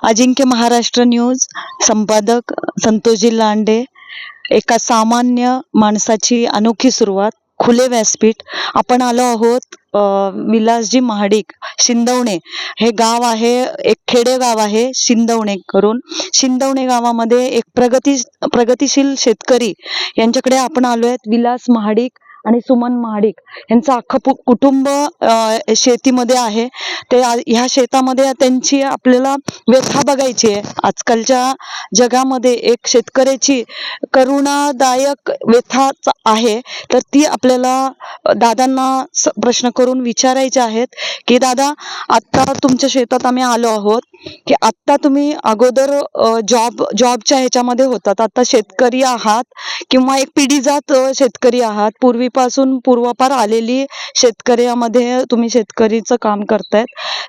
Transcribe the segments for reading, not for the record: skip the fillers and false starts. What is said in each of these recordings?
अजिंक्य Maharashtra news संपादक संतोषजी लांडे. एका सामान्य माणसाची अनोखी सुरुवात, खुले व्यासपीठ. आपण आलो आहोत विलासजी महाडिक, शिंदवणे हे गाव आहे, एक खेडे गाव आहे शिंदवणे करून. शिंदवणे गावामध्ये एक प्रगतिशील शेतकरी यांच्याकडे आपण आलोय. विलास महाडिक आणि सुमन महाडिक यांचं अख्खं कुटुंब शेतीमध्ये आहे. ते ह्या शेतामध्ये त्यांची आपल्याला व्यथा बघायची आहे. आजकालच्या जगामध्ये एक शेतकऱ्याची करुणादायक व्यथा आहे, तर ती आपल्याला दादांना प्रश्न करून विचारायचे आहेत की दादा, आता तुमच्या शेतात आम्ही आलो आहोत की आता तुम्ही अगोदर जॉबच्या ह्याच्यामध्ये होतात, आता शेतकरी आहात किंवा एक पिढीजात शेतकरी आहात, पूर्वीपासून पूर्वापार आलेली शेतकऱ्यामध्ये तुम्ही शेतकरीचं काम करतायत.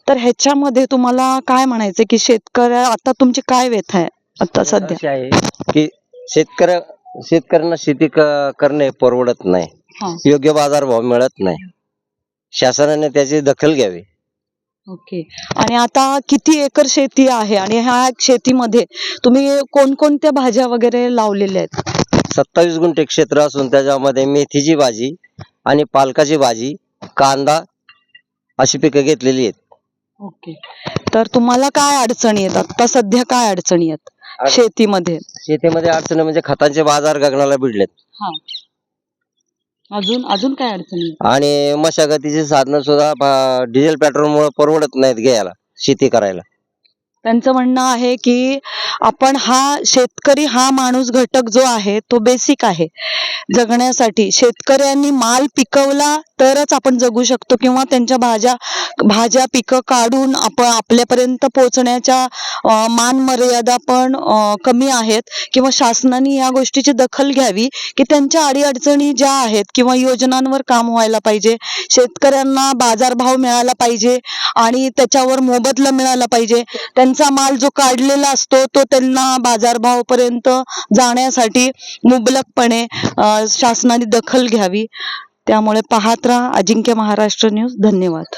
तर ह्याच्यामध्ये तुम्हाला काय म्हणायचं की शेतकऱ्या आता तुमची काय व्यथा आहे आता सध्या? अशी आहे की शेतकऱ्यांना शेती करणे परवडत नाही, योग्य बाजारभाव मिळत नाही, शासनाने त्याची दखल घ्यावी. ओके. आणि आता किती एकर शेती आहे आणि ह्या शेतीमध्ये तुम्ही कोणकोणत्या भाज्या वगैरे लावलेल्या आहेत? 27 गुंठे क्षेत्र असून त्याच्यामध्ये मेथीची भाजी आणि पालकाची भाजी, कांदा अशी पिकं घेतलेली आहेत. ओके. तर तुम्हाला काय अडचणी येतात आता सध्या, काय अडचणी आहेत शेतीमध्ये? शेतीमध्ये अडचणी म्हणजे खतांचे बाजार गगनाला भिडलेत. अजून काय अडचणी? आणि मशागतीची साधनं सुद्धा डिझेल पेट्रोलमुळे परवडत नाहीत घ्यायला, शेती करायला. त्यांचं म्हणणं आहे की आपण शेतकरी हा माणूस घटक जो आहे तो बेसिक आहे जगण्यासाठी. शेतकऱ्यांनी माल पिकवला तरच आपण जगू शकतो, किंवा त्यांच्या भाज्या पिकं काढून आपण आपल्यापर्यंत पोहोचण्याच्या मान मर्यादा पण कमी आहेत, किंवा शासनाने या गोष्टीची दखल घ्यावी की त्यांच्या अडीअडचणी ज्या आहेत किंवा योजनांवर काम व्हायला पाहिजे, शेतकऱ्यांना बाजारभाव मिळाला पाहिजे आणि त्याच्यावर मोबदला मिळाला पाहिजे. त्यांचा माल जो काढलेला असतो तो त्यांना बाजारभाव पर्यंत जाण्यासाठी मुबलकपणे शासनाने दखल घ्यावी. त्यामुळे पाहत राहा अजिंक्य महाराष्ट्र न्यूज. धन्यवाद.